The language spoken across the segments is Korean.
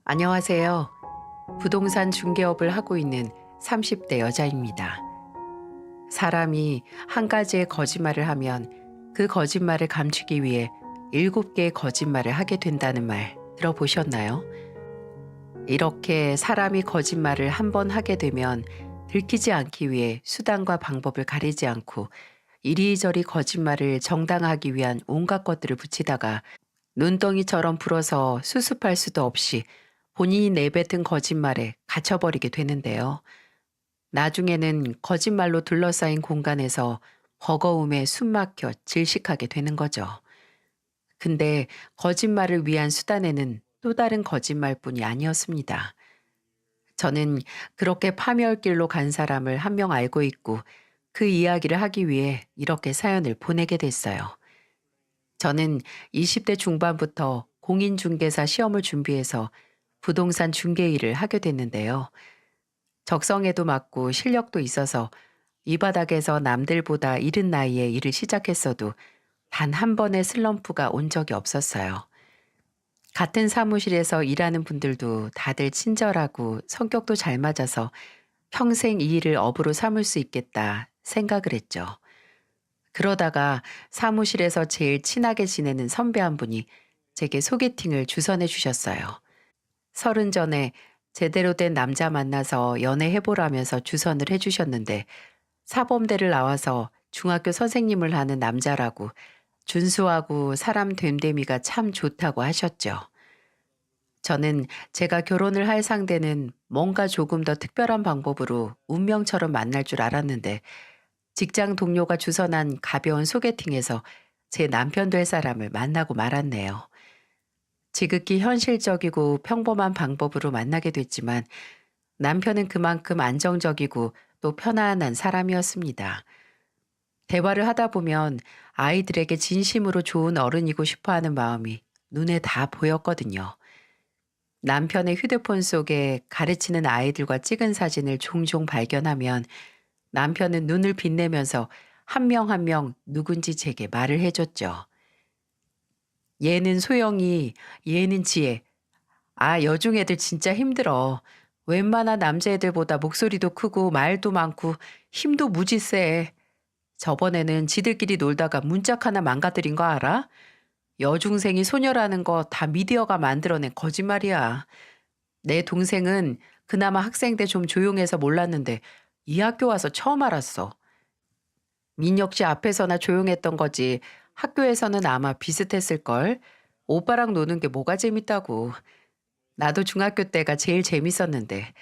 안녕하세요. 부동산 중개업을 하고 있는 30대 여자입니다. 사람이 한 가지의 거짓말을 하면 그 거짓말을 감추기 위해 7개의 거짓말을 하게 된다는 말 들어보셨나요? 이렇게 사람이 거짓말을 한 번 하게 되면 들키지 않기 위해 수단과 방법을 가리지 않고 이리저리 거짓말을 정당화하기 위한 온갖 것들을 붙이다가 눈덩이처럼 불어서 수습할 수도 없이 본인이 내뱉은 거짓말에 갇혀버리게 되는데요. 나중에는 거짓말로 둘러싸인 공간에서 버거움에 숨막혀 질식하게 되는 거죠. 근데 거짓말을 위한 수단에는 또 다른 거짓말뿐이 아니었습니다. 저는 그렇게 파멸길로 간 사람을 한 명 알고 있고 그 이야기를 하기 위해 이렇게 사연을 보내게 됐어요. 저는 20대 중반부터 공인중개사 시험을 준비해서 부동산 중개 일을 하게 됐는데요. 적성에도 맞고 실력도 있어서 이 바닥에서 남들보다 이른 나이에 일을 시작했어도 단 한 번의 슬럼프가 온 적이 없었어요. 같은 사무실에서 일하는 분들도 다들 친절하고 성격도 잘 맞아서 평생 이 일을 업으로 삼을 수 있겠다 생각을 했죠. 그러다가 사무실에서 제일 친하게 지내는 선배 한 분이 제게 소개팅을 주선해 주셨어요. 30 전에 제대로 된 남자 만나서 연애해보라면서 주선을 해주셨는데 사범대를 나와서 중학교 선생님을 하는 남자라고 준수하고 사람 됨됨이가 참 좋다고 하셨죠. 저는 제가 결혼을 할 상대는 뭔가 조금 더 특별한 방법으로 운명처럼 만날 줄 알았는데 직장 동료가 주선한 가벼운 소개팅에서 제 남편 될 사람을 만나고 말았네요. 지극히 현실적이고 평범한 방법으로 만나게 됐지만 남편은 그만큼 안정적이고 또 편안한 사람이었습니다. 대화를 하다 보면 아이들에게 진심으로 좋은 어른이고 싶어 하는 마음이 눈에 다 보였거든요. 남편의 휴대폰 속에 가르치는 아이들과 찍은 사진을 종종 발견하면 남편은 눈을 빛내면서 한 명 한 명 누군지 제게 말을 해줬죠. 얘는 소영이, 얘는 지혜. 아, 여중 애들 진짜 힘들어. 웬만한 남자애들보다 목소리도 크고 말도 많고 힘도 무지 세. 저번에는 지들끼리 놀다가 문짝 하나 망가뜨린 거 알아? 여중생이 소녀라는 거 다 미디어가 만들어낸 거짓말이야. 내 동생은 그나마 학생 때 좀 조용해서 몰랐는데 이 학교 와서 처음 알았어. 민혁 씨 앞에서나 조용했던 거지. 학교에서는 아마 비슷했을걸. 오빠랑 노는 게 뭐가 재밌다고. 나도 중학교 때가 제일 재밌었는데.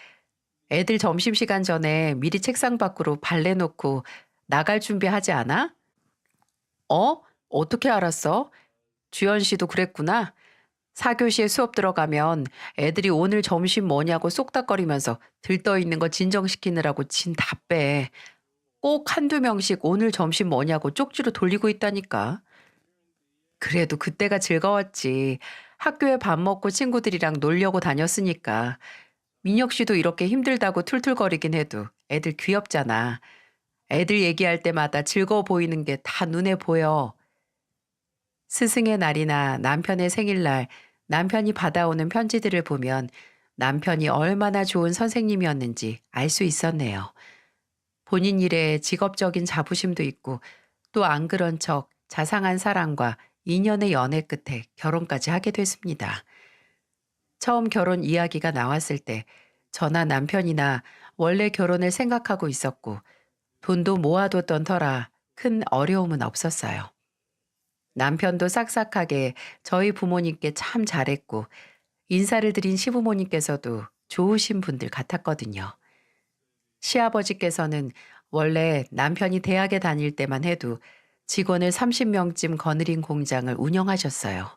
애들 점심시간 전에 미리 책상 밖으로 발레 놓고 나갈 준비하지 않아? 어? 어떻게 알았어? 주연 씨도 그랬구나. 4교시에 수업 들어가면 애들이 오늘 점심 뭐냐고 쏙닥거리면서 들떠 있는 거 진정시키느라고 진 다 빼. 꼭 한두 명씩 오늘 점심 뭐냐고 쪽지로 돌리고 있다니까. 그래도 그때가 즐거웠지. 학교에 밥 먹고 친구들이랑 놀려고 다녔으니까. 민혁 씨도 이렇게 힘들다고 툴툴거리긴 해도 애들 귀엽잖아. 애들 얘기할 때마다 즐거워 보이는 게 다 눈에 보여. 스승의 날이나 남편의 생일날 남편이 받아오는 편지들을 보면 남편이 얼마나 좋은 선생님이었는지 알 수 있었네요. 본인 일에 직업적인 자부심도 있고 또 안 그런 척 자상한 사람과 2년의 연애 끝에 결혼까지 하게 됐습니다. 처음 결혼 이야기가 나왔을 때 저나 남편이나 원래 결혼을 생각하고 있었고 돈도 모아뒀던 터라 큰 어려움은 없었어요. 남편도 싹싹하게 저희 부모님께 참 잘했고 인사를 드린 시부모님께서도 좋으신 분들 같았거든요. 시아버지께서는 원래 남편이 대학에 다닐 때만 해도 직원을 30명쯤 거느린 공장을 운영하셨어요.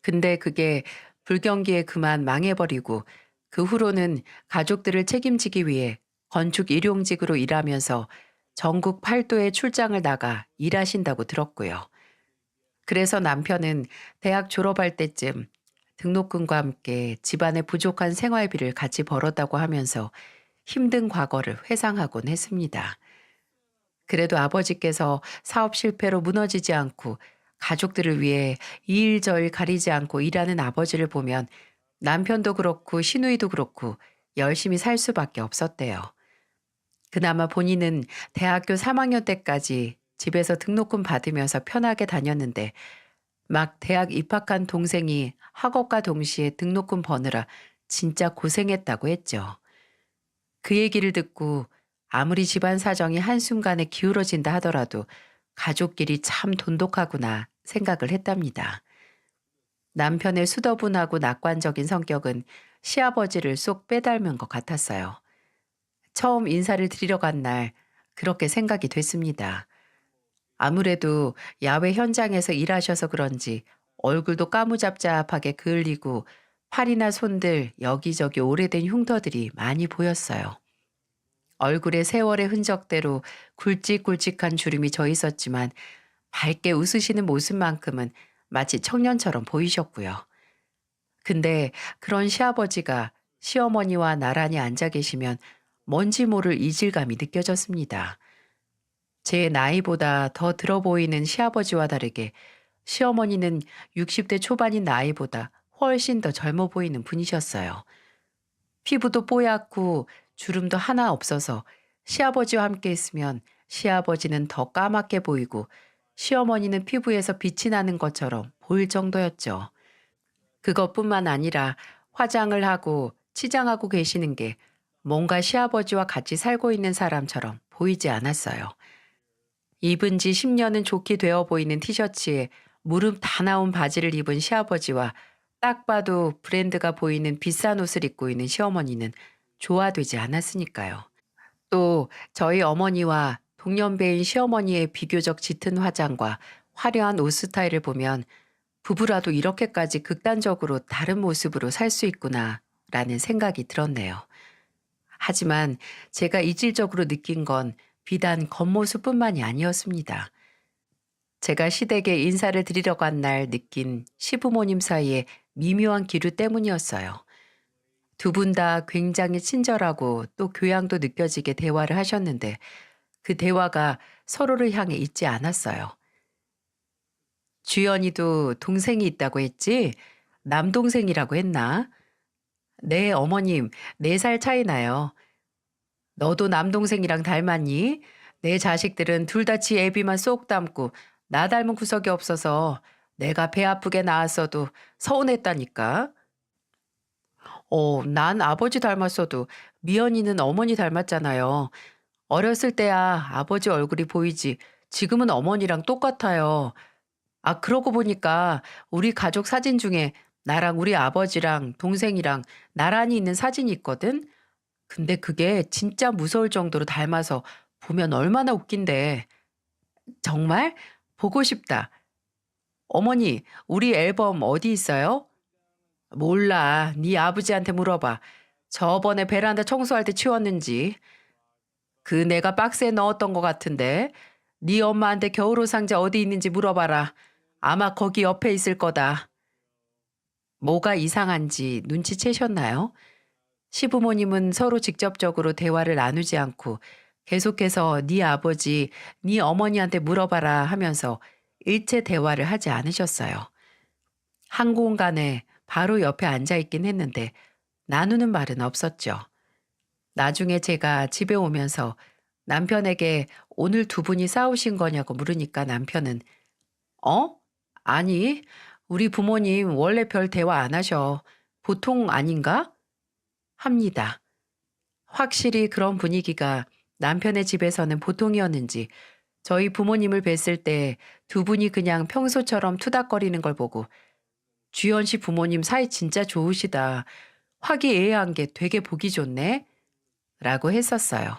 근데 그게 불경기에 그만 망해버리고 그 후로는 가족들을 책임지기 위해 건축 일용직으로 일하면서 전국 8도에 출장을 나가 일하신다고 들었고요. 그래서 남편은 대학 졸업할 때쯤 등록금과 함께 집안의 부족한 생활비를 같이 벌었다고 하면서 힘든 과거를 회상하곤 했습니다. 그래도 아버지께서 사업 실패로 무너지지 않고 가족들을 위해 이 일 저 일 가리지 않고 일하는 아버지를 보면 남편도 그렇고 시누이도 그렇고 열심히 살 수밖에 없었대요. 그나마 본인은 대학교 3학년 때까지 집에서 등록금 받으면서 편하게 다녔는데 막 대학 입학한 동생이 학업과 동시에 등록금 버느라 진짜 고생했다고 했죠. 그 얘기를 듣고 아무리 집안 사정이 한순간에 기울어진다 하더라도 가족끼리 참 돈독하구나 생각을 했답니다. 남편의 수더분하고 낙관적인 성격은 시아버지를 쏙 빼닮은 것 같았어요. 처음 인사를 드리러 간 날 그렇게 생각이 됐습니다. 아무래도 야외 현장에서 일하셔서 그런지 얼굴도 까무잡잡하게 그을리고 팔이나 손들 여기저기 오래된 흉터들이 많이 보였어요. 얼굴에 세월의 흔적대로 굵직굵직한 주름이 져 있었지만 밝게 웃으시는 모습만큼은 마치 청년처럼 보이셨고요. 근데 그런 시아버지가 시어머니와 나란히 앉아 계시면 뭔지 모를 이질감이 느껴졌습니다. 제 나이보다 더 들어 보이는 시아버지와 다르게 시어머니는 60대 초반인 나이보다 훨씬 더 젊어 보이는 분이셨어요. 피부도 뽀얗고 주름도 하나 없어서 시아버지와 함께 있으면 시아버지는 더 까맣게 보이고 시어머니는 피부에서 빛이 나는 것처럼 보일 정도였죠. 그것뿐만 아니라 화장을 하고 치장하고 계시는 게 뭔가 시아버지와 같이 살고 있는 사람처럼 보이지 않았어요. 입은 지 10년은 좋게 되어 보이는 티셔츠에 무릎 다 나온 바지를 입은 시아버지와 딱 봐도 브랜드가 보이는 비싼 옷을 입고 있는 시어머니는 조화되지 않았으니까요. 또 저희 어머니와 동년배인 시어머니의 비교적 짙은 화장과 화려한 옷 스타일을 보면 부부라도 이렇게까지 극단적으로 다른 모습으로 살 수 있구나 라는 생각이 들었네요. 하지만 제가 이질적으로 느낀 건 비단 겉모습뿐만이 아니었습니다. 제가 시댁에 인사를 드리러 간 날 느낀 시부모님 사이의 미묘한 기류 때문이었어요. 두 분 다 굉장히 친절하고 또 교양도 느껴지게 대화를 하셨는데 그 대화가 서로를 향해 있지 않았어요. 주연이도 동생이 있다고 했지? 남동생이라고 했나? 네, 어머님, 4살 차이 나요. 너도 남동생이랑 닮았니? 내 자식들은 둘 다 지 애비만 쏙 닮고 나 닮은 구석이 없어서 내가 배 아프게 낳았어도 서운했다니까. 난 아버지 닮았어도 미연이는 어머니 닮았잖아요. 어렸을 때야 아버지 얼굴이 보이지. 지금은 어머니랑 똑같아요. 아, 그러고 보니까 우리 가족 사진 중에 나랑 우리 아버지랑 동생이랑 나란히 있는 사진이 있거든? 근데 그게 진짜 무서울 정도로 닮아서 보면 얼마나 웃긴데. 정말? 보고 싶다. 어머니, 우리 앨범 어디 있어요? 몰라. 네 아버지한테 물어봐. 저번에 베란다 청소할 때 치웠는지. 그 내가 박스에 넣었던 것 같은데. 네 엄마한테 겨울옷 상자 어디 있는지 물어봐라. 아마 거기 옆에 있을 거다. 뭐가 이상한지 눈치채셨나요? 시부모님은 서로 직접적으로 대화를 나누지 않고 계속해서 네 아버지, 네 어머니한테 물어봐라 하면서 일체 대화를 하지 않으셨어요. 한 공간에 바로 옆에 앉아 있긴 했는데 나누는 말은 없었죠. 나중에 제가 집에 오면서 남편에게 오늘 두 분이 싸우신 거냐고 물으니까 남편은 어? 아니, 우리 부모님 원래 별 대화 안 하셔. 보통 아닌가? 합니다. 확실히 그런 분위기가 남편의 집에서는 보통이었는지 저희 부모님을 뵀을 때 두 분이 그냥 평소처럼 투닥거리는 걸 보고 주연 씨 부모님 사이 진짜 좋으시다. 화기애애한 게 되게 보기 좋네. 라고 했었어요.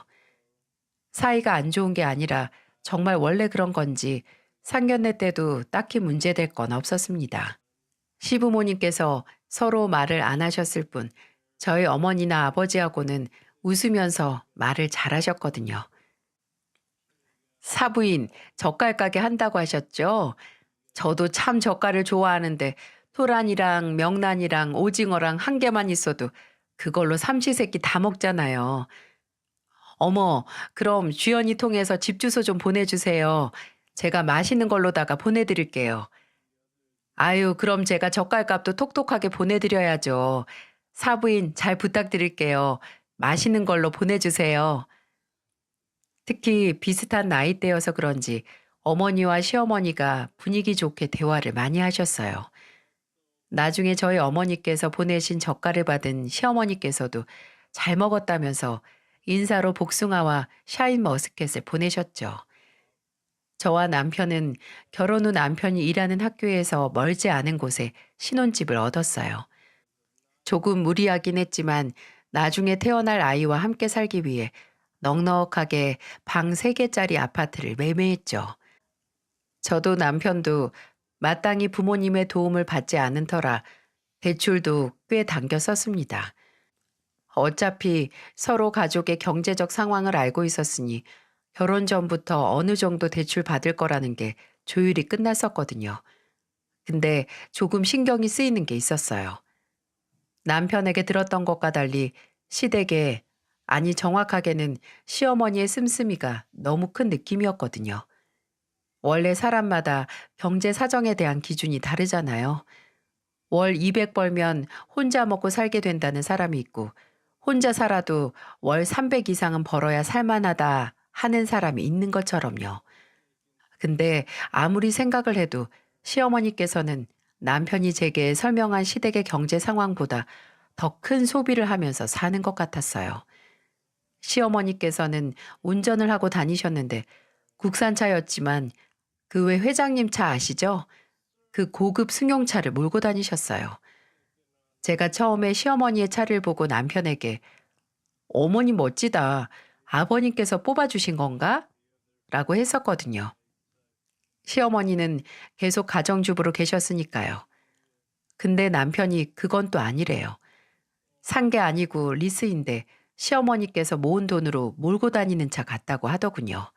사이가 안 좋은 게 아니라 정말 원래 그런 건지 상견례 때도 딱히 문제될 건 없었습니다. 시부모님께서 서로 말을 안 하셨을 뿐 저희 어머니나 아버지하고는 웃으면서 말을 잘하셨거든요. 사부인 젓갈 가게 한다고 하셨죠? 저도 참 젓갈을 좋아하는데 토란이랑 명란이랑 오징어랑 한 개만 있어도 그걸로 삼시세끼 다 먹잖아요. 어머, 그럼 주연이 통해서 집 주소 좀 보내주세요. 제가 맛있는 걸로다가 보내드릴게요. 아유, 그럼 제가 젓갈값도 톡톡하게 보내드려야죠. 사부인 잘 부탁드릴게요. 맛있는 걸로 보내주세요. 특히 비슷한 나이대여서 그런지 어머니와 시어머니가 분위기 좋게 대화를 많이 하셨어요. 나중에 저희 어머니께서 보내신 젓갈을 받은 시어머니께서도 잘 먹었다면서 인사로 복숭아와 샤인머스켓을 보내셨죠. 저와 남편은 결혼 후 남편이 일하는 학교에서 멀지 않은 곳에 신혼집을 얻었어요. 조금 무리하긴 했지만 나중에 태어날 아이와 함께 살기 위해 넉넉하게 방 3개짜리 아파트를 매매했죠. 저도 남편도 마땅히 부모님의 도움을 받지 않은 터라 대출도 꽤 당겨 썼습니다. 어차피 서로 가족의 경제적 상황을 알고 있었으니 결혼 전부터 어느 정도 대출 받을 거라는 게 조율이 끝났었거든요. 근데 조금 신경이 쓰이는 게 있었어요. 남편에게 들었던 것과 달리 시댁에, 아니 정확하게는 시어머니의 씀씀이가 너무 큰 느낌이었거든요. 원래 사람마다 경제 사정에 대한 기준이 다르잖아요. 월 200 벌면 혼자 먹고 살게 된다는 사람이 있고, 혼자 살아도 월 300 이상은 벌어야 살만하다 하는 사람이 있는 것처럼요. 근데 아무리 생각을 해도 시어머니께서는 남편이 제게 설명한 시댁의 경제 상황보다 더 큰 소비를 하면서 사는 것 같았어요. 시어머니께서는 운전을 하고 다니셨는데 국산차였지만 그 외 회장님 차 아시죠? 그 고급 승용차를 몰고 다니셨어요. 제가 처음에 시어머니의 차를 보고 남편에게 어머니 멋지다. 아버님께서 뽑아주신 건가? 라고 했었거든요. 시어머니는 계속 가정주부로 계셨으니까요. 근데 남편이 그건 또 아니래요. 산 게 아니고 리스인데 시어머니께서 모은 돈으로 몰고 다니는 차 같다고 하더군요.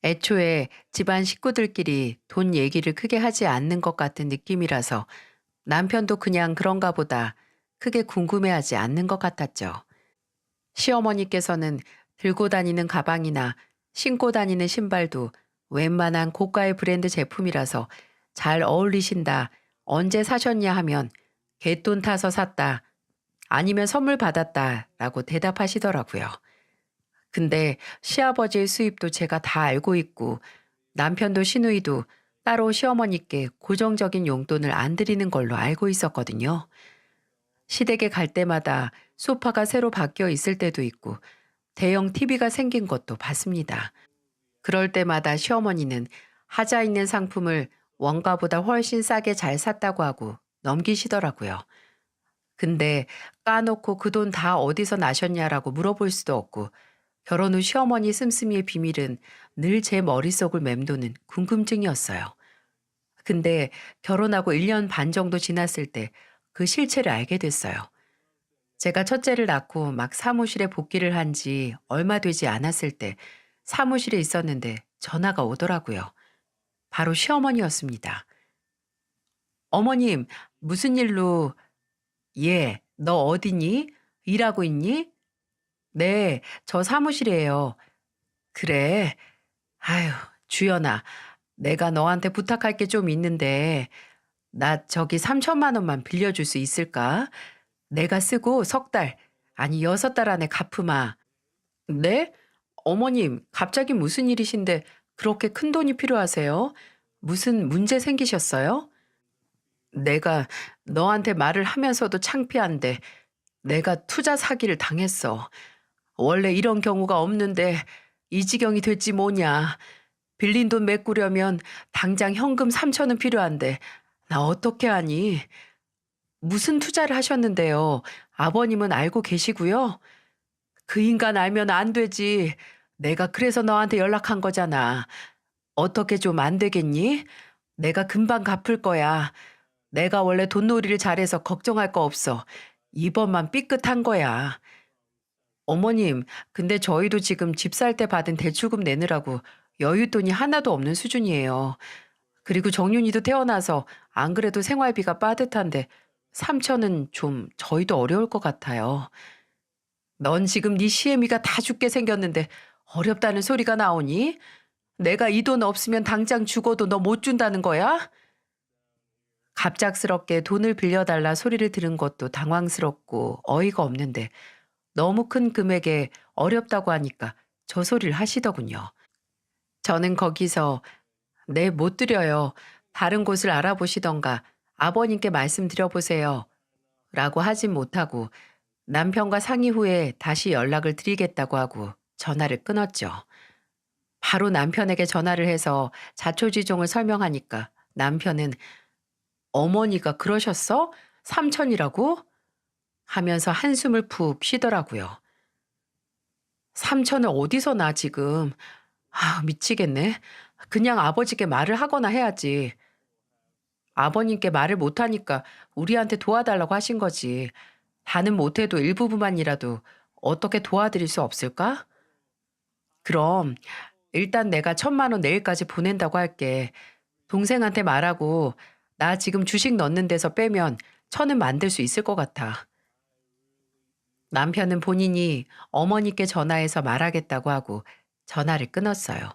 애초에 집안 식구들끼리 돈 얘기를 크게 하지 않는 것 같은 느낌이라서 남편도 그냥 그런가 보다 크게 궁금해하지 않는 것 같았죠. 시어머니께서는 들고 다니는 가방이나 신고 다니는 신발도 웬만한 고가의 브랜드 제품이라서 잘 어울리신다, 언제 사셨냐 하면 갯돈 타서 샀다, 아니면 선물 받았다 라고 대답하시더라고요. 근데 시아버지의 수입도 제가 다 알고 있고 남편도 시누이도 따로 시어머니께 고정적인 용돈을 안 드리는 걸로 알고 있었거든요. 시댁에 갈 때마다 소파가 새로 바뀌어 있을 때도 있고 대형 TV가 생긴 것도 봤습니다. 그럴 때마다 시어머니는 하자 있는 상품을 원가보다 훨씬 싸게 잘 샀다고 하고 넘기시더라고요. 근데 까놓고 그 돈 다 어디서 나셨냐라고 물어볼 수도 없고 결혼 후 시어머니 씀씀이의 비밀은 늘 제 머릿속을 맴도는 궁금증이었어요. 근데 결혼하고 1년 반 정도 지났을 때 그 실체를 알게 됐어요. 제가 첫째를 낳고 막 사무실에 복귀를 한 지 얼마 되지 않았을 때 사무실에 있었는데 전화가 오더라고요. 바로 시어머니였습니다. 어머님, 무슨 일로, 예, 너 어디니? 일하고 있니? 네, 저 사무실이에요. 그래. 아휴, 주연아, 내가 너한테 부탁할 게 좀 있는데, 나 저기 3천만 원만 빌려줄 수 있을까? 내가 쓰고 3달, 아니 6달 안에 갚으마. 네? 어머님, 갑자기 무슨 일이신데 그렇게 큰 돈이 필요하세요? 무슨 문제 생기셨어요? 내가 너한테 말을 하면서도 창피한데 내가 투자 사기를 당했어. 원래 이런 경우가 없는데 이 지경이 됐지 뭐냐. 빌린 돈 메꾸려면 당장 현금 3천은 필요한데 나 어떻게 하니? 무슨 투자를 하셨는데요? 아버님은 알고 계시고요? 그 인간 알면 안 되지. 내가 그래서 너한테 연락한 거잖아. 어떻게 좀 안 되겠니? 내가 금방 갚을 거야. 내가 원래 돈놀이를 잘해서 걱정할 거 없어. 이번만 삐끗한 거야. 어머님, 근데 저희도 지금 집 살 때 받은 대출금 내느라고 여윳돈이 하나도 없는 수준이에요. 그리고 정윤이도 태어나서 안 그래도 생활비가 빠듯한데 3천은 좀 저희도 어려울 것 같아요. 넌 지금 네 시애미가 다 죽게 생겼는데 어렵다는 소리가 나오니? 내가 이 돈 없으면 당장 죽어도 너 못 준다는 거야? 갑작스럽게 돈을 빌려달라 소리를 들은 것도 당황스럽고 어이가 없는데 너무 큰 금액에 어렵다고 하니까 저 소리를 하시더군요. 저는 거기서 네, 못 드려요. 다른 곳을 알아보시던가 아버님께 말씀드려보세요. 라고 하진 못하고 남편과 상의 후에 다시 연락을 드리겠다고 하고 전화를 끊었죠. 바로 남편에게 전화를 해서 자초지종을 설명하니까 남편은 어머니가 그러셨어? 삼천이라고? 하면서 한숨을 푹 쉬더라고요. 삼천을 어디서 나 지금. 아, 미치겠네. 그냥 아버지께 말을 하거나 해야지. 아버님께 말을 못하니까 우리한테 도와달라고 하신 거지. 다는 못해도 일부분만이라도 어떻게 도와드릴 수 없을까? 그럼 일단 내가 1,000만 원 내일까지 보낸다고 할게. 동생한테 말하고 나 지금 주식 넣는 데서 빼면 1,000은 만들 수 있을 것 같아. 남편은 본인이 어머니께 전화해서 말하겠다고 하고 전화를 끊었어요.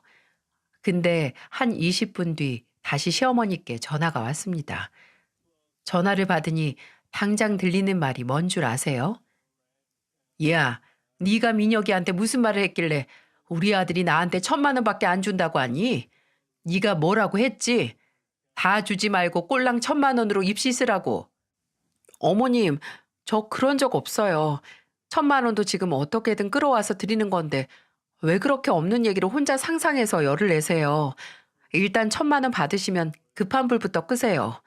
근데 한 20분 뒤 다시 시어머니께 전화가 왔습니다. 전화를 받으니 당장 들리는 말이 뭔 줄 아세요? 야, 네가 민혁이한테 무슨 말을 했길래 우리 아들이 나한테 1,000만 원밖에 안 준다고 하니? 네가 뭐라고 했지? 다 주지 말고 꼴랑 1,000만 원으로 입시 쓰라고. 어머님, 저 그런 적 없어요. 1,000만 원도 지금 어떻게든 끌어와서 드리는 건데 왜 그렇게 없는 얘기를 혼자 상상해서 열을 내세요. 일단 1,000만 원 받으시면 급한 불부터 끄세요.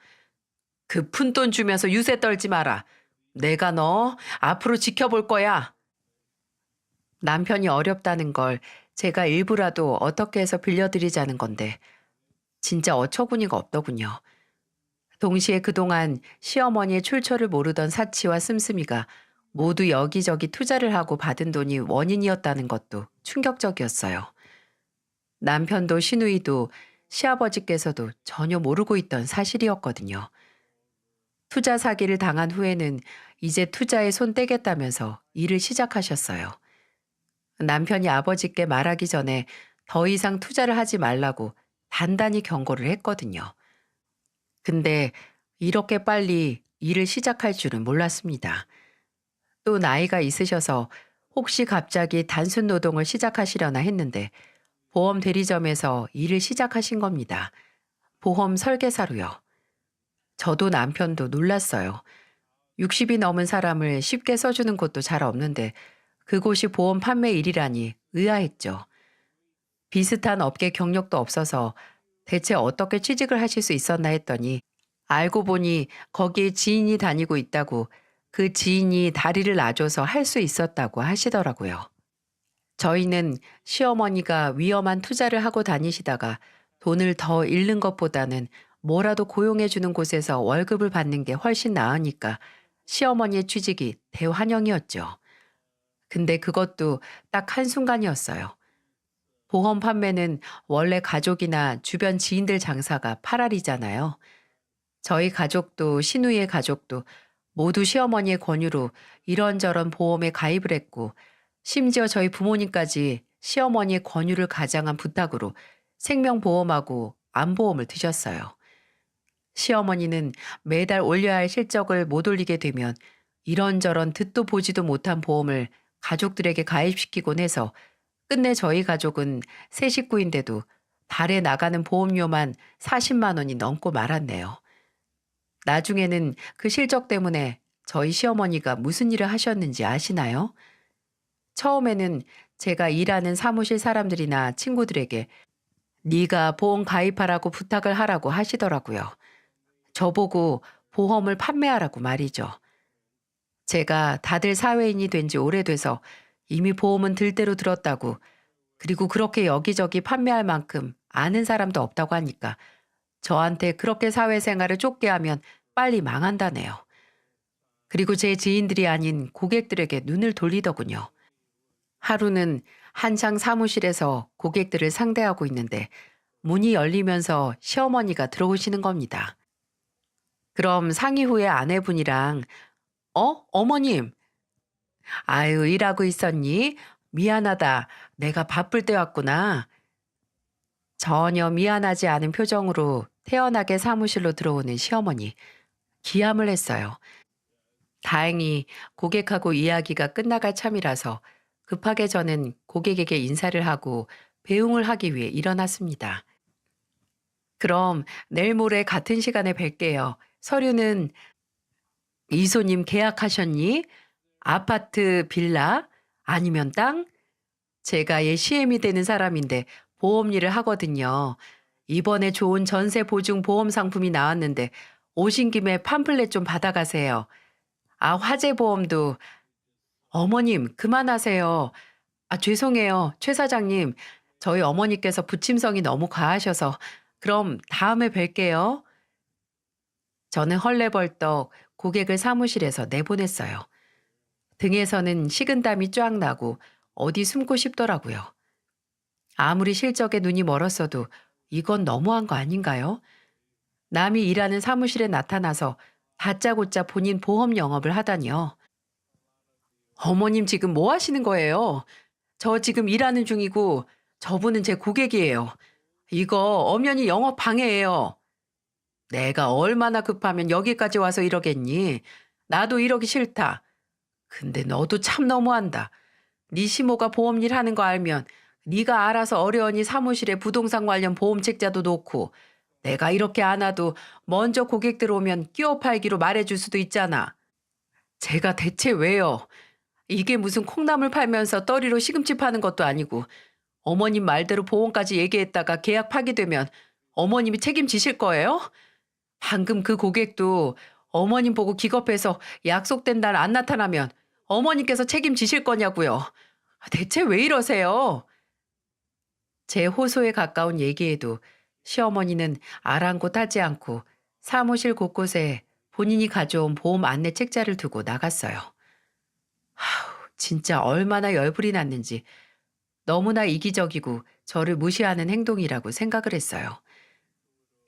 그 푼돈 주면서 유세 떨지 마라. 내가 너 앞으로 지켜볼 거야. 남편이 어렵다는 걸 제가 일부라도 어떻게 해서 빌려드리자는 건데 진짜 어처구니가 없더군요. 동시에 그동안 시어머니의 출처를 모르던 사치와 씀씀이가 모두 여기저기 투자를 하고 받은 돈이 원인이었다는 것도 충격적이었어요. 남편도 시누이도 시아버지께서도 전혀 모르고 있던 사실이었거든요. 투자 사기를 당한 후에는 이제 투자에 손 떼겠다면서 일을 시작하셨어요. 남편이 아버지께 말하기 전에 더 이상 투자를 하지 말라고 단단히 경고를 했거든요. 근데 이렇게 빨리 일을 시작할 줄은 몰랐습니다. 또 나이가 있으셔서 혹시 갑자기 단순 노동을 시작하시려나 했는데 보험 대리점에서 일을 시작하신 겁니다. 보험 설계사로요. 저도 남편도 놀랐어요. 60이 넘은 사람을 쉽게 써주는 곳도 잘 없는데 그곳이 보험 판매 일이라니 의아했죠. 비슷한 업계 경력도 없어서 대체 어떻게 취직을 하실 수 있었나 했더니 알고 보니 거기에 지인이 다니고 있다고 그 지인이 다리를 놔줘서 할 수 있었다고 하시더라고요. 저희는 시어머니가 위험한 투자를 하고 다니시다가 돈을 더 잃는 것보다는 뭐라도 고용해주는 곳에서 월급을 받는 게 훨씬 나으니까 시어머니의 취직이 대환영이었죠. 근데 그것도 딱 한순간이었어요. 보험 판매는 원래 가족이나 주변 지인들 장사가 8알이잖아요. 저희 가족도 시누이의 가족도 모두 시어머니의 권유로 이런저런 보험에 가입을 했고 심지어 저희 부모님까지 시어머니의 권유를 가장한 부탁으로 생명보험하고 암보험을 드셨어요. 시어머니는 매달 올려야 할 실적을 못 올리게 되면 이런저런 듣도 보지도 못한 보험을 가족들에게 가입시키곤 해서 끝내 저희 가족은 세 식구인데도 달에 나가는 보험료만 40만 원이 넘고 말았네요. 나중에는 그 실적 때문에 저희 시어머니가 무슨 일을 하셨는지 아시나요? 처음에는 제가 일하는 사무실 사람들이나 친구들에게 네가 보험 가입하라고 부탁을 하라고 하시더라고요. 저보고 보험을 판매하라고 말이죠. 제가 다들 사회인이 된 지 오래돼서 이미 보험은 들대로 들었다고 그리고 그렇게 여기저기 판매할 만큼 아는 사람도 없다고 하니까 저한테 그렇게 사회생활을 쫓게 하면 빨리 망한다네요. 그리고 제 지인들이 아닌 고객들에게 눈을 돌리더군요. 하루는 한창 사무실에서 고객들을 상대하고 있는데 문이 열리면서 시어머니가 들어오시는 겁니다. 그럼 상의 후에 아내분이랑 어머님. 아유, 일하고 있었니? 미안하다. 내가 바쁠 때 왔구나. 전혀 미안하지 않은 표정으로 태연하게 사무실로 들어오는 시어머니. 기함을 했어요. 다행히 고객하고 이야기가 끝나갈 참이라서 급하게 저는 고객에게 인사를 하고 배웅을 하기 위해 일어났습니다. 그럼 내일 모레 같은 시간에 뵐게요. 서류는 이소님 계약하셨니? 아파트, 빌라? 아니면 땅? 제가 얘 CM이 되는 사람인데 보험 일을 하거든요. 이번에 좋은 전세 보증 보험 상품이 나왔는데 오신 김에 팜플렛 좀 받아가세요. 아, 화재 보험도. 어머님, 그만하세요. 아, 죄송해요. 최 사장님, 저희 어머니께서 부침성이 너무 과하셔서 그럼 다음에 뵐게요. 저는 헐레벌떡 고객을 사무실에서 내보냈어요. 등에서는 식은땀이 쫙 나고 어디 숨고 싶더라고요. 아무리 실적에 눈이 멀었어도 이건 너무한 거 아닌가요? 남이 일하는 사무실에 나타나서 다짜고짜 본인 보험 영업을 하다니요. 어머님 지금 뭐 하시는 거예요? 저 지금 일하는 중이고 저분은 제 고객이에요. 이거 엄연히 영업 방해예요. 내가 얼마나 급하면 여기까지 와서 이러겠니? 나도 이러기 싫다. 근데 너도 참 너무한다. 네 시모가 보험 일 하는 거 알면 네가 알아서 어려우니 사무실에 부동산 관련 보험 책자도 놓고 내가 이렇게 안 와도 먼저 고객들 오면 끼워 팔기로 말해줄 수도 있잖아. 제가 대체 왜요? 이게 무슨 콩나물 팔면서 떠리로 시금치 파는 것도 아니고 어머님 말대로 보험까지 얘기했다가 계약 파기되면 어머님이 책임지실 거예요? 방금 그 고객도 어머님 보고 기겁해서 약속된 날 안 나타나면 어머님께서 책임지실 거냐고요. 대체 왜 이러세요? 제 호소에 가까운 얘기에도 시어머니는 아랑곳하지 않고 사무실 곳곳에 본인이 가져온 보험 안내 책자를 두고 나갔어요. 진짜 얼마나 열불이 났는지 너무나 이기적이고 저를 무시하는 행동이라고 생각을 했어요.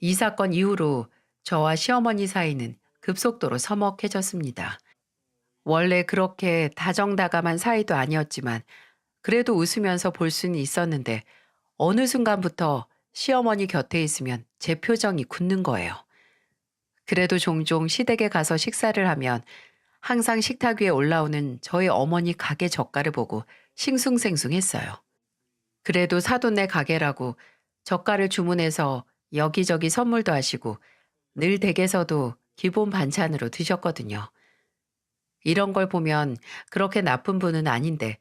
이 사건 이후로 저와 시어머니 사이는 급속도로 서먹해졌습니다. 원래 그렇게 다정다감한 사이도 아니었지만 그래도 웃으면서 볼 수는 있었는데 어느 순간부터 시어머니 곁에 있으면 제 표정이 굳는 거예요. 그래도 종종 시댁에 가서 식사를 하면 항상 식탁 위에 올라오는 저희 어머니 가게 젓갈을 보고 싱숭생숭했어요. 그래도 사돈네 가게라고 젓갈을 주문해서 여기저기 선물도 하시고 늘 댁에서도 기본 반찬으로 드셨거든요. 이런 걸 보면 그렇게 나쁜 분은 아닌데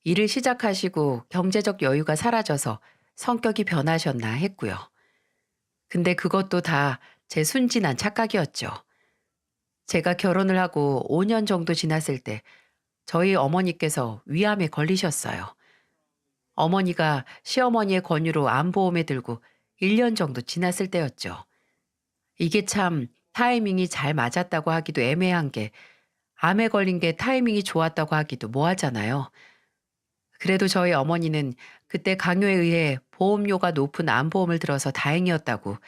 일을 시작하시고 경제적 여유가 사라져서 성격이 변하셨나 했고요. 근데 그것도 다 제 순진한 착각이었죠. 제가 결혼을 하고 5년 정도 지났을 때 저희 어머니께서 위암에 걸리셨어요. 어머니가 시어머니의 권유로 암보험에 들고 1년 정도 지났을 때였죠. 이게 참 타이밍이 잘 맞았다고 하기도 애매한 게 암에 걸린 게 타이밍이 좋았다고 하기도 뭐하잖아요. 그래도 저희 어머니는 그때 강요에 의해 보험료가 높은 암보험을 들어서 다행이었다고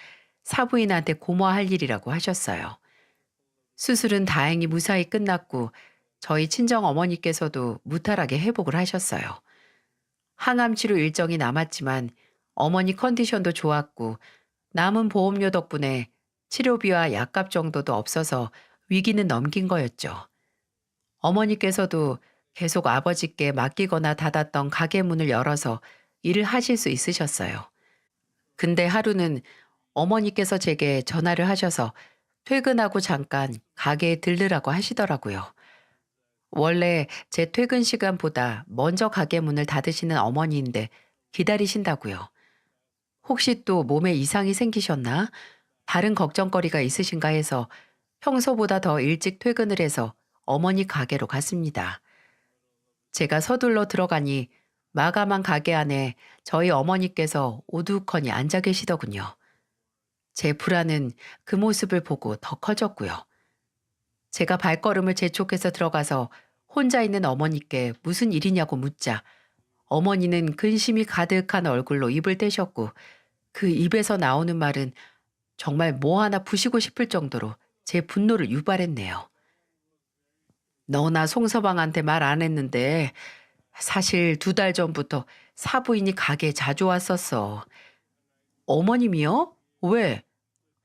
사부인한테 고마워할 일이라고 하셨어요. 수술은 다행히 무사히 끝났고 저희 친정 어머니께서도 무탈하게 회복을 하셨어요. 항암 치료 일정이 남았지만 어머니 컨디션도 좋았고 남은 보험료 덕분에 치료비와 약값 정도도 없어서 위기는 넘긴 거였죠. 어머니께서도 계속 아버지께 맡기거나 닫았던 가게 문을 열어서 일을 하실 수 있으셨어요. 근데 하루는 어머니께서 제게 전화를 하셔서 퇴근하고 잠깐 가게에 들르라고 하시더라고요. 원래 제 퇴근 시간보다 먼저 가게 문을 닫으시는 어머니인데 기다리신다고요. 혹시 또 몸에 이상이 생기셨나? 다른 걱정거리가 있으신가 해서 평소보다 더 일찍 퇴근을 해서 어머니 가게로 갔습니다. 제가 서둘러 들어가니 마감한 가게 안에 저희 어머니께서 오두커니 앉아 계시더군요. 제 불안은 그 모습을 보고 더 커졌고요. 제가 발걸음을 재촉해서 들어가서 혼자 있는 어머니께 무슨 일이냐고 묻자 어머니는 근심이 가득한 얼굴로 입을 떼셨고 그 입에서 나오는 말은 정말 뭐 하나 부시고 싶을 정도로 제 분노를 유발했네요. 너나 송서방한테 말 안 했는데 사실 2달 전부터 사부인이 가게에 자주 왔었어. 어머님이요? 왜?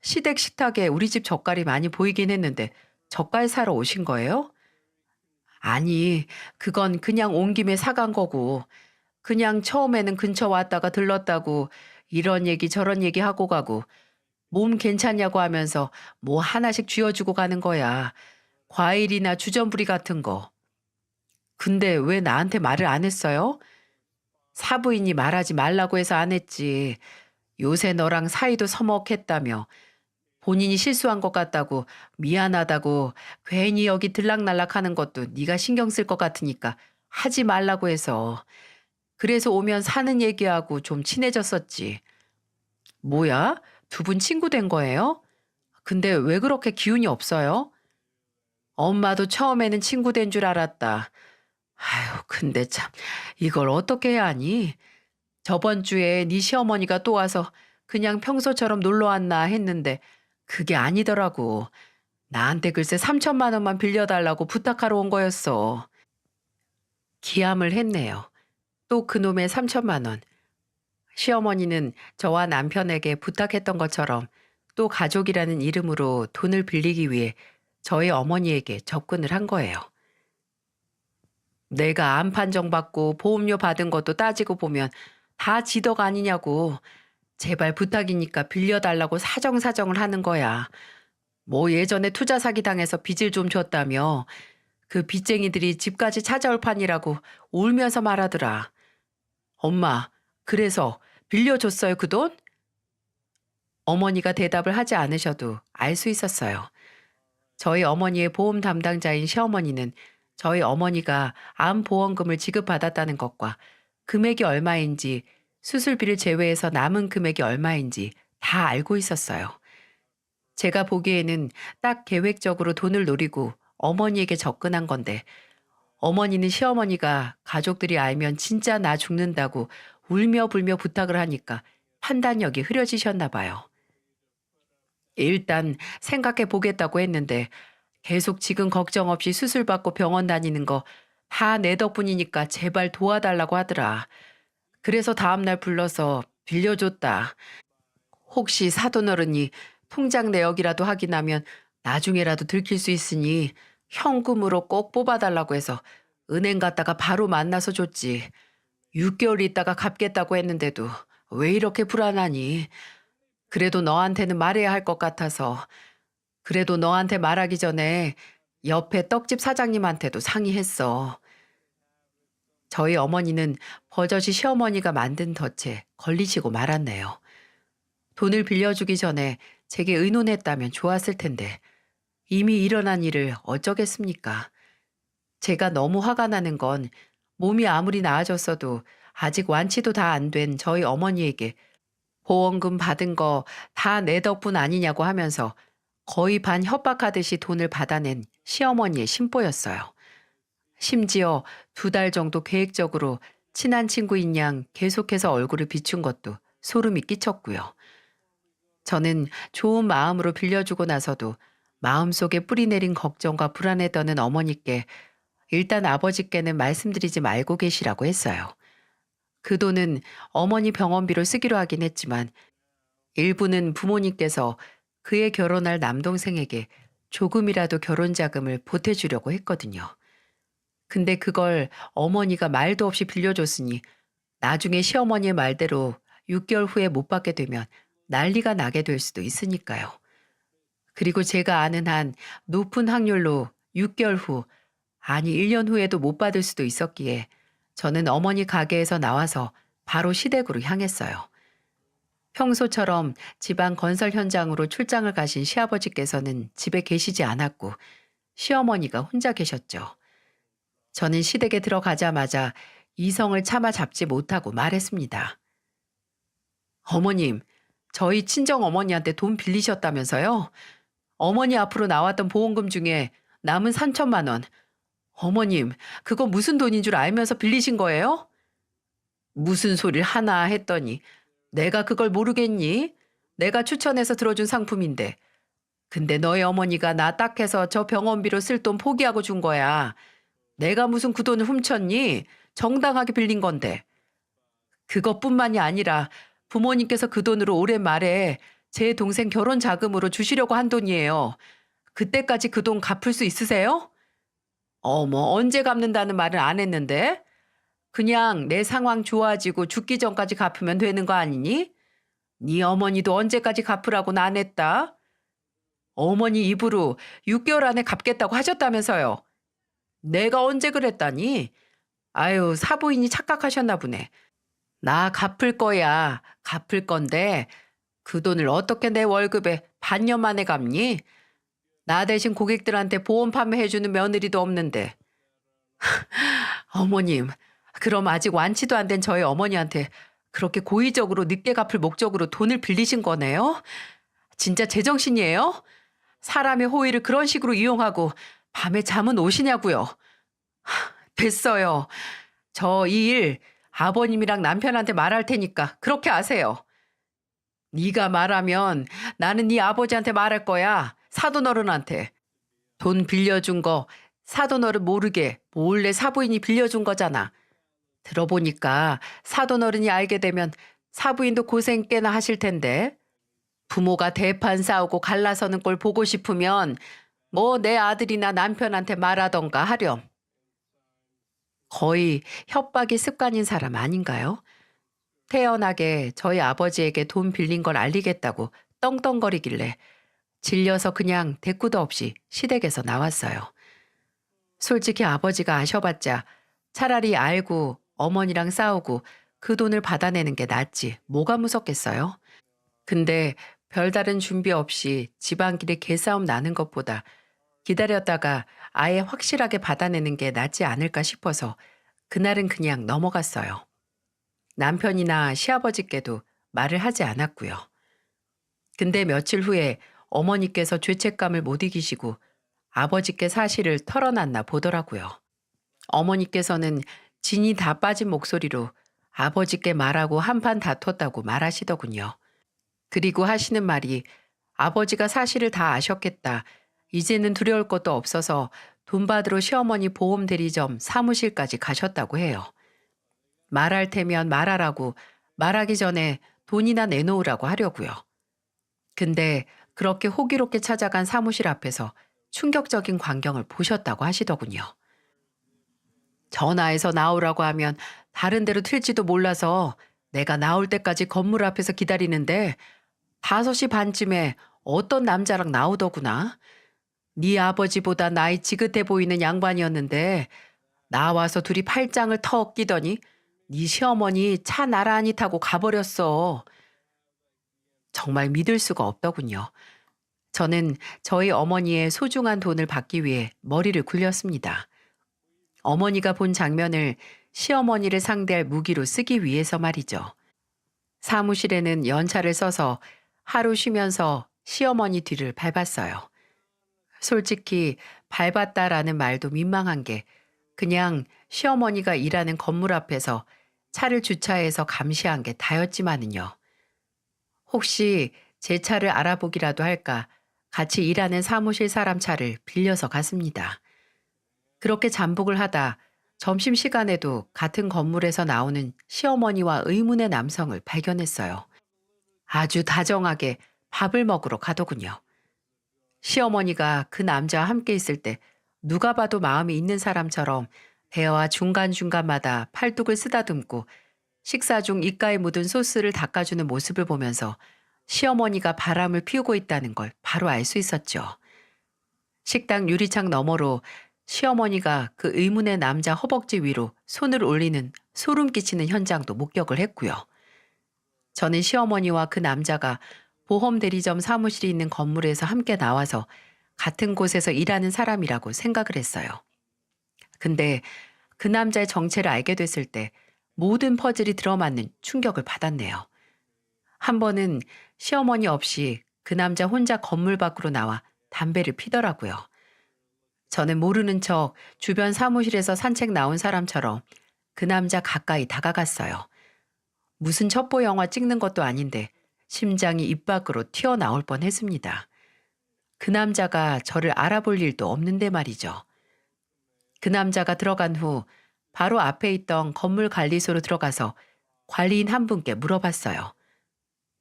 시댁 식탁에 우리 집 젓갈이 많이 보이긴 했는데 젓갈 사러 오신 거예요? 아니, 그건 그냥 온 김에 사간 거고, 그냥 처음에는 근처 왔다가 들렀다고 이런 얘기 저런 얘기 하고 가고, 몸 괜찮냐고 하면서 뭐 하나씩 쥐어주고 가는 거야. 과일이나 주전부리 같은 거. 근데 왜 나한테 말을 안 했어요? 사부인이 말하지 말라고 해서 안 했지. 요새 너랑 사이도 서먹했다며. 본인이 실수한 것 같다고 미안하다고 괜히 여기 들락날락 하는 것도 네가 신경 쓸 것 같으니까 하지 말라고 해서. 그래서 오면 사는 얘기하고 좀 친해졌었지. 뭐야? 두 분 친구 된 거예요? 근데 왜 그렇게 기운이 없어요? 엄마도 처음에는 친구 된 줄 알았다. 아휴, 근데 참 이걸 어떻게 해야 하니? 저번 주에 네 시어머니가 또 와서 그냥 평소처럼 놀러 왔나 했는데 그게 아니더라고. 나한테 글쎄 3천만 원만 빌려달라고 부탁하러 온 거였어. 기함을 했네요. 또 그놈의 3천만 원. 시어머니는 저와 남편에게 부탁했던 것처럼 또 가족이라는 이름으로 돈을 빌리기 위해 저희 어머니에게 접근을 한 거예요. 내가 암 판정받고 보험료 받은 것도 따지고 보면 다 지덕 아니냐고. 제발 부탁이니까 빌려달라고 사정사정을 하는 거야. 뭐 예전에 투자 사기 당해서 빚을 좀 줬다며. 그 빚쟁이들이 집까지 찾아올 판이라고 울면서 말하더라. 엄마, 그래서 빌려줬어요, 그 돈? 어머니가 대답을 하지 않으셔도 알 수 있었어요. 저희 어머니의 보험 담당자인 시어머니는 저희 어머니가 암보험금을 지급받았다는 것과 금액이 얼마인지 수술비를 제외해서 남은 금액이 얼마인지 다 알고 있었어요. 제가 보기에는 딱 계획적으로 돈을 노리고 어머니에게 접근한 건데 어머니는 시어머니가 가족들이 알면 진짜 나 죽는다고 울며 불며 부탁을 하니까 판단력이 흐려지셨나 봐요. 일단 생각해 보겠다고 했는데 계속 지금 걱정 없이 수술 받고 병원 다니는 거 다 내 덕분이니까 제발 도와달라고 하더라. 그래서 다음날 불러서 빌려줬다. 혹시 사돈어른이 통장 내역이라도 확인하면 나중에라도 들킬 수 있으니 현금으로 꼭 뽑아달라고 해서 은행 갔다가 바로 만나서 줬지. 6개월 있다가 갚겠다고 했는데도 왜 이렇게 불안하니? 그래도 너한테는 말해야 할 것 같아서. 그래도 너한테 말하기 전에 옆에 떡집 사장님한테도 상의했어. 저희 어머니는 버젓이 시어머니가 만든 덫에 걸리시고 말았네요. 돈을 빌려주기 전에 제게 의논했다면 좋았을 텐데 이미 일어난 일을 어쩌겠습니까? 제가 너무 화가 나는 건 몸이 아무리 나아졌어도 아직 완치도 다 안 된 저희 어머니에게 보험금 받은 거 다 내 덕분 아니냐고 하면서 거의 반 협박하듯이 돈을 받아낸 시어머니의 심보였어요. 심지어 2달 정도 계획적으로 친한 친구인 양 계속해서 얼굴을 비춘 것도 소름이 끼쳤고요. 저는 좋은 마음으로 빌려주고 나서도 마음속에 뿌리내린 걱정과 불안에 떠는 어머니께 일단 아버지께는 말씀드리지 말고 계시라고 했어요. 그 돈은 어머니 병원비로 쓰기로 하긴 했지만 일부는 부모님께서 그의 결혼할 남동생에게 조금이라도 결혼 자금을 보태주려고 했거든요. 근데 그걸 어머니가 말도 없이 빌려줬으니 나중에 시어머니의 말대로 6개월 후에 못 받게 되면 난리가 나게 될 수도 있으니까요. 그리고 제가 아는 한 높은 확률로 6개월 후, 아니 1년 후에도 못 받을 수도 있었기에 저는 어머니 가게에서 나와서 바로 시댁으로 향했어요. 평소처럼 집안 건설 현장으로 출장을 가신 시아버지께서는 집에 계시지 않았고 시어머니가 혼자 계셨죠. 저는 시댁에 들어가자마자 이성을 차마 잡지 못하고 말했습니다. 어머님, 저희 친정 어머니한테 돈 빌리셨다면서요? 어머니 앞으로 나왔던 보험금 중에 남은 3천만 원. 어머님, 그거 무슨 돈인 줄 알면서 빌리신 거예요? 무슨 소리를 하나 했더니 내가 그걸 모르겠니? 내가 추천해서 들어준 상품인데. 근데 너희 어머니가 나 딱 해서 저 병원비로 쓸 돈 포기하고 준 거야. 내가 무슨 그 돈을 훔쳤니? 정당하게 빌린 건데. 그것뿐만이 아니라 부모님께서 그 돈으로 올해 말에 제 동생 결혼 자금으로 주시려고 한 돈이에요. 그때까지 그 돈 갚을 수 있으세요? 어머, 언제 갚는다는 말은 안 했는데? 그냥 내 상황 좋아지고 죽기 전까지 갚으면 되는 거 아니니? 네 어머니도 언제까지 갚으라고는 안 했다. 어머니 입으로 6개월 안에 갚겠다고 하셨다면서요. 내가 언제 그랬다니? 아유, 사부인이 착각하셨나 보네. 나 갚을 거야. 갚을 건데 그 돈을 어떻게 내 월급에 반년 만에 갚니? 나 대신 고객들한테 보험 판매해주는 며느리도 없는데. 어머님, 그럼 아직 완치도 안 된 저희 어머니한테 그렇게 고의적으로 늦게 갚을 목적으로 돈을 빌리신 거네요? 진짜 제정신이에요? 사람의 호의를 그런 식으로 이용하고 밤에 잠은 오시냐고요? 됐어요. 저 이 일 아버님이랑 남편한테 말할 테니까 그렇게 하세요. 네가 말하면 나는 네 아버지한테 말할 거야. 사돈어른한테. 돈 빌려준 거 사돈어른 모르게 몰래 사부인이 빌려준 거잖아. 들어보니까 사돈어른이 알게 되면 사부인도 고생 꽤나 하실 텐데. 부모가 대판 싸우고 갈라서는 꼴 보고 싶으면 뭐 내 아들이나 남편한테 말하던가 하렴. 거의 협박이 습관인 사람 아닌가요? 태연하게 저희 아버지에게 돈 빌린 걸 알리겠다고 떵떵거리길래 질려서 그냥 대꾸도 없이 시댁에서 나왔어요. 솔직히 아버지가 아셔봤자 차라리 알고 어머니랑 싸우고 그 돈을 받아내는 게 낫지 뭐가 무섭겠어요? 근데 별다른 준비 없이 집안끼리 개싸움 나는 것보다 기다렸다가 아예 확실하게 받아내는 게 낫지 않을까 싶어서 그날은 그냥 넘어갔어요. 남편이나 시아버지께도 말을 하지 않았고요. 근데 며칠 후에 어머니께서 죄책감을 못 이기시고 아버지께 사실을 털어놨나 보더라고요. 어머니께서는 진이 다 빠진 목소리로 아버지께 말하고 한판 다퉜다고 말하시더군요. 그리고 하시는 말이 아버지가 사실을 다 아셨겠다. 이제는 두려울 것도 없어서 돈 받으러 시어머니 보험 대리점 사무실까지 가셨다고 해요. 말할 테면 말하라고 말하기 전에 돈이나 내놓으라고 하려고요. 근데 그렇게 호기롭게 찾아간 사무실 앞에서 충격적인 광경을 보셨다고 하시더군요. 전화해서 나오라고 하면 다른 데로 튈지도 몰라서 내가 나올 때까지 건물 앞에서 기다리는데 5시 반쯤에 어떤 남자랑 나오더구나. 네 아버지보다 나이 지긋해 보이는 양반이었는데 나와서 둘이 팔짱을 턱 끼더니 네 시어머니 차 나란히 타고 가버렸어. 정말 믿을 수가 없더군요. 저는 저희 어머니의 소중한 돈을 받기 위해 머리를 굴렸습니다. 어머니가 본 장면을 시어머니를 상대할 무기로 쓰기 위해서 말이죠. 사무실에는 연차를 써서 하루 쉬면서 시어머니 뒤를 밟았어요. 솔직히 밟았다라는 말도 민망한 게 그냥 시어머니가 일하는 건물 앞에서 차를 주차해서 감시한 게 다였지만은요. 혹시 제 차를 알아보기라도 할까 같이 일하는 사무실 사람 차를 빌려서 갔습니다. 그렇게 잠복을 하다 점심시간에도 같은 건물에서 나오는 시어머니와 의문의 남성을 발견했어요. 아주 다정하게 밥을 먹으러 가더군요. 시어머니가 그 남자와 함께 있을 때 누가 봐도 마음이 있는 사람처럼 대화 중간중간마다 팔뚝을 쓰다듬고 식사 중 입가에 묻은 소스를 닦아주는 모습을 보면서 시어머니가 바람을 피우고 있다는 걸 바로 알 수 있었죠. 식당 유리창 너머로 시어머니가 그 의문의 남자 허벅지 위로 손을 올리는 소름 끼치는 현장도 목격을 했고요. 저는 시어머니와 그 남자가 보험 대리점 사무실이 있는 건물에서 함께 나와서 같은 곳에서 일하는 사람이라고 생각을 했어요. 근데 그 남자의 정체를 알게 됐을 때 모든 퍼즐이 들어맞는 충격을 받았네요. 한 번은 시어머니 없이 그 남자 혼자 건물 밖으로 나와 담배를 피더라고요. 저는 모르는 척 주변 사무실에서 산책 나온 사람처럼 그 남자 가까이 다가갔어요. 무슨 첩보 영화 찍는 것도 아닌데 심장이 입 밖으로 튀어나올 뻔했습니다. 그 남자가 저를 알아볼 일도 없는데 말이죠. 그 남자가 들어간 후 바로 앞에 있던 건물 관리소로 들어가서 관리인 한 분께 물어봤어요.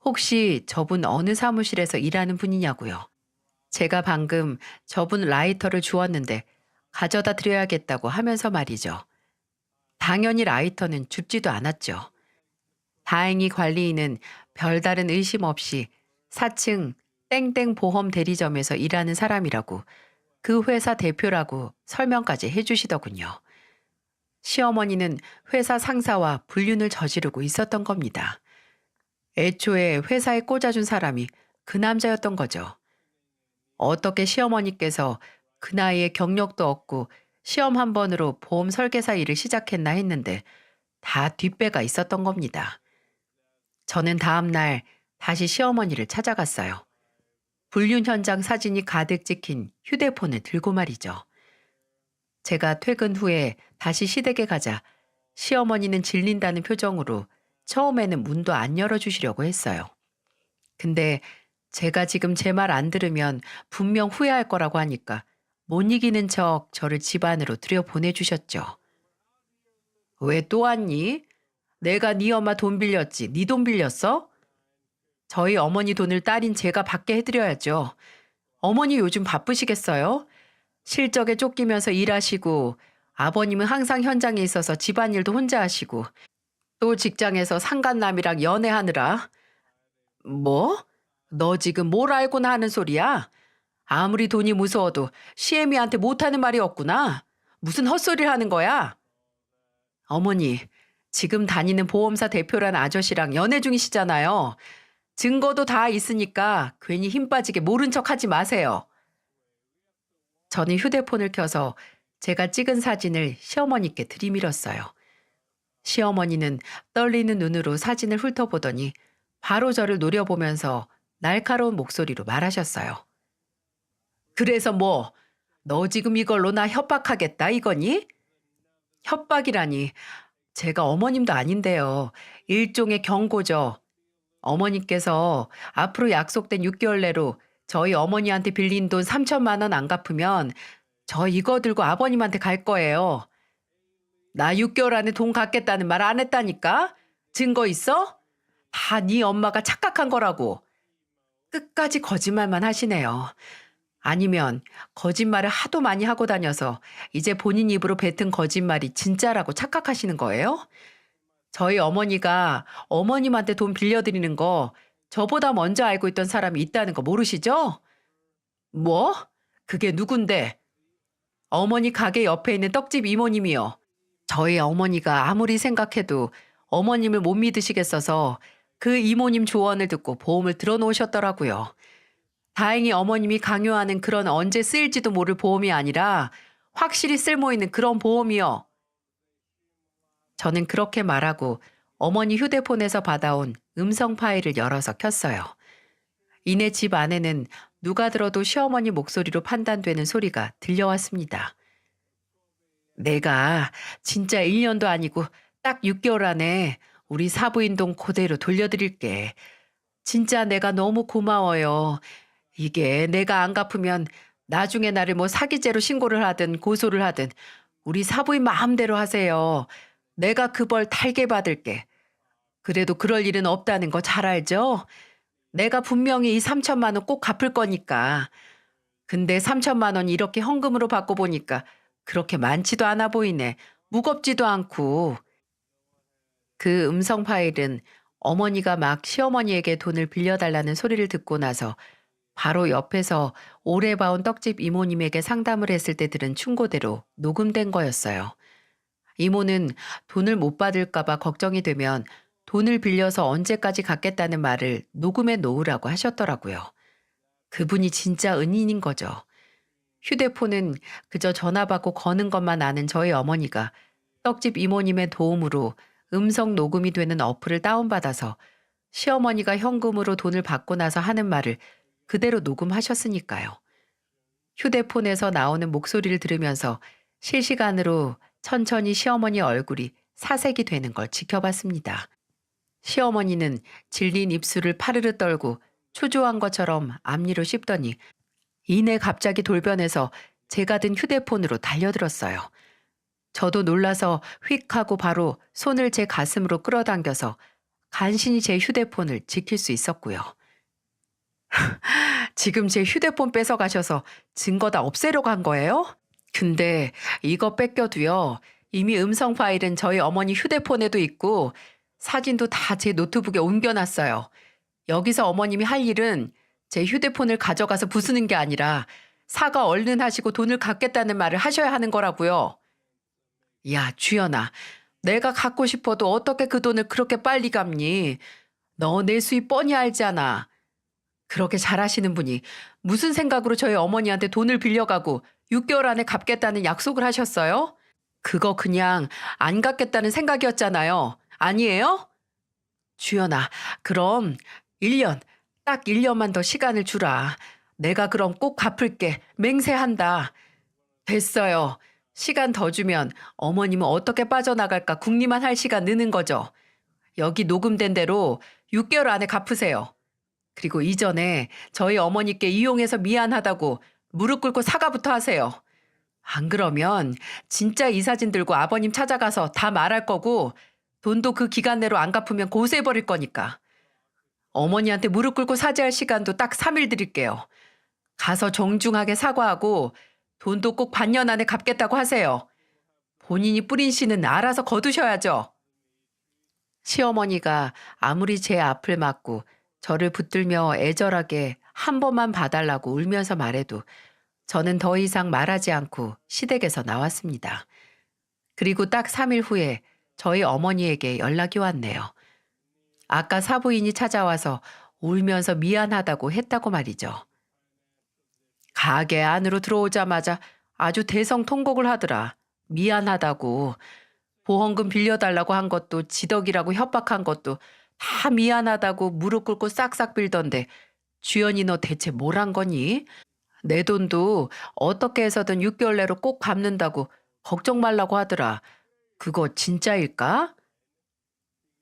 혹시 저분 어느 사무실에서 일하는 분이냐고요. 제가 방금 저분 라이터를 주었는데 가져다 드려야겠다고 하면서 말이죠. 당연히 라이터는 줍지도 않았죠. 다행히 관리인은 별다른 의심 없이 4층 땡땡 보험 대리점에서 일하는 사람이라고, 그 회사 대표라고 설명까지 해주시더군요. 시어머니는 회사 상사와 불륜을 저지르고 있었던 겁니다. 애초에 회사에 꽂아준 사람이 그 남자였던 거죠. 어떻게 시어머니께서 그 나이에 경력도 없고 시험 한 번으로 보험 설계사 일을 시작했나 했는데 다 뒷배가 있었던 겁니다. 저는 다음 날 다시 시어머니를 찾아갔어요. 불륜 현장 사진이 가득 찍힌 휴대폰을 들고 말이죠. 제가 퇴근 후에 다시 시댁에 가자 시어머니는 질린다는 표정으로 처음에는 문도 안 열어주시려고 했어요. 근데 제가 지금 제 말 안 들으면 분명 후회할 거라고 하니까 못 이기는 척 저를 집 안으로 들여보내주셨죠. 왜 또 왔니? 내가 네 엄마 돈 빌렸지. 네 돈 빌렸어? 저희 어머니 돈을 딸인 제가 받게 해드려야죠. 어머니 요즘 바쁘시겠어요? 실적에 쫓기면서 일하시고 아버님은 항상 현장에 있어서 집안일도 혼자 하시고 또 직장에서 상간남이랑 연애하느라. 뭐? 너 지금 뭘 알고나 하는 소리야? 아무리 돈이 무서워도 시애미한테 못하는 말이 없구나. 무슨 헛소리를 하는 거야? 어머니, 지금 다니는 보험사 대표란 아저씨랑 연애 중이시잖아요. 증거도 다 있으니까 괜히 힘 빠지게 모른 척 하지 마세요. 저는 휴대폰을 켜서 제가 찍은 사진을 시어머니께 들이밀었어요. 시어머니는 떨리는 눈으로 사진을 훑어보더니 바로 저를 노려보면서 날카로운 목소리로 말하셨어요. 그래서 뭐, 너 지금 이걸로 나 협박하겠다 이거니? 협박이라니, 제가 어머님도 아닌데요. 일종의 경고죠. 어머니께서 앞으로 약속된 6개월 내로 저희 어머니한테 빌린 돈 3천만 원 안 갚으면 저 이거 들고 아버님한테 갈 거예요. 나 6개월 안에 돈 갚겠다는 말 안 했다니까? 증거 있어? 다 네 엄마가 착각한 거라고. 끝까지 거짓말만 하시네요. 아니면 거짓말을 하도 많이 하고 다녀서 이제 본인 입으로 뱉은 거짓말이 진짜라고 착각하시는 거예요? 저희 어머니가 어머님한테 돈 빌려드리는 거 저보다 먼저 알고 있던 사람이 있다는 거 모르시죠? 뭐? 그게 누군데? 어머니 가게 옆에 있는 떡집 이모님이요. 저희 어머니가 아무리 생각해도 어머님을 못 믿으시겠어서 그 이모님 조언을 듣고 보험을 들어놓으셨더라고요. 다행히 어머님이 강요하는 그런 언제 쓰일지도 모를 보험이 아니라 확실히 쓸모 있는 그런 보험이요. 저는 그렇게 말하고 어머니 휴대폰에서 받아온 음성 파일을 열어서 켰어요. 이내 집 안에는 누가 들어도 시어머니 목소리로 판단되는 소리가 들려왔습니다. 내가 진짜 1년도 아니고 딱 6개월 안에 우리 사부인 돈 그대로 돌려드릴게. 진짜 내가 너무 고마워요. 이게 내가 안 갚으면 나중에 나를 뭐 사기죄로 신고를 하든 고소를 하든 우리 사부인 마음대로 하세요. 내가 그 벌 달게 받을게. 그래도 그럴 일은 없다는 거 잘 알죠? 내가 분명히 이 3천만 원 꼭 갚을 거니까. 근데 3천만 원 이렇게 현금으로 받고 보니까 그렇게 많지도 않아 보이네. 무겁지도 않고. 그 음성 파일은 어머니가 막 시어머니에게 돈을 빌려달라는 소리를 듣고 나서 바로 옆에서 오래 봐온 떡집 이모님에게 상담을 했을 때 들은 충고대로 녹음된 거였어요. 이모는 돈을 못 받을까봐 걱정이 되면 돈을 빌려서 언제까지 갚겠다는 말을 녹음해 놓으라고 하셨더라고요. 그분이 진짜 은인인 거죠. 휴대폰은 그저 전화 받고 거는 것만 아는 저희 어머니가 떡집 이모님의 도움으로 음성 녹음이 되는 어플을 다운받아서 시어머니가 현금으로 돈을 받고 나서 하는 말을 그대로 녹음하셨으니까요. 휴대폰에서 나오는 목소리를 들으면서 실시간으로 천천히 시어머니 얼굴이 사색이 되는 걸 지켜봤습니다. 시어머니는 질린 입술을 파르르 떨고 초조한 것처럼 앞니로 씹더니 이내 갑자기 돌변해서 제가 든 휴대폰으로 달려들었어요. 저도 놀라서 휙 하고 바로 손을 제 가슴으로 끌어당겨서 간신히 제 휴대폰을 지킬 수 있었고요. 지금 제 휴대폰 뺏어가셔서 증거 다 없애려고 한 거예요? 근데 이거 뺏겨도요. 이미 음성 파일은 저희 어머니 휴대폰에도 있고 사진도 다 제 노트북에 옮겨놨어요. 여기서 어머님이 할 일은 제 휴대폰을 가져가서 부수는 게 아니라 사과 얼른 하시고 돈을 갚겠다는 말을 하셔야 하는 거라고요. 야, 주연아. 내가 갖고 싶어도 어떻게 그 돈을 그렇게 빨리 갚니? 너 내 수입 뻔히 알잖아. 그렇게 잘하시는 분이 무슨 생각으로 저희 어머니한테 돈을 빌려가고 6개월 안에 갚겠다는 약속을 하셨어요? 그거 그냥 안 갚겠다는 생각이었잖아요. 아니에요? 주연아, 그럼 1년, 딱 1년만 더 시간을 주라. 내가 그럼 꼭 갚을게. 맹세한다. 됐어요. 시간 더 주면 어머님은 어떻게 빠져나갈까 궁리만 할 시간 느는 거죠. 여기 녹음된 대로 6개월 안에 갚으세요. 그리고 이전에 저희 어머니께 이용해서 미안하다고 무릎 꿇고 사과부터 하세요. 안 그러면 진짜 이 사진 들고 아버님 찾아가서 다 말할 거고 돈도 그 기간 내로 안 갚으면 고소해버릴 거니까. 어머니한테 무릎 꿇고 사죄할 시간도 딱 3일 드릴게요. 가서 정중하게 사과하고 돈도 꼭 반년 안에 갚겠다고 하세요. 본인이 뿌린 씨는 알아서 거두셔야죠. 시어머니가 아무리 제 앞을 막고 저를 붙들며 애절하게 한 번만 봐달라고 울면서 말해도 저는 더 이상 말하지 않고 시댁에서 나왔습니다. 그리고 딱 3일 후에 저희 어머니에게 연락이 왔네요. 아까 사부인이 찾아와서 울면서 미안하다고 했다고 말이죠. 가게 안으로 들어오자마자 아주 대성통곡을 하더라. 미안하다고. 보험금 빌려달라고 한 것도 지덕이라고 협박한 것도 다 미안하다고 무릎 꿇고 싹싹 빌던데 주연이 너 대체 뭘 한 거니? 내 돈도 어떻게 해서든 6개월 내로 꼭 갚는다고 걱정 말라고 하더라. 그거 진짜일까?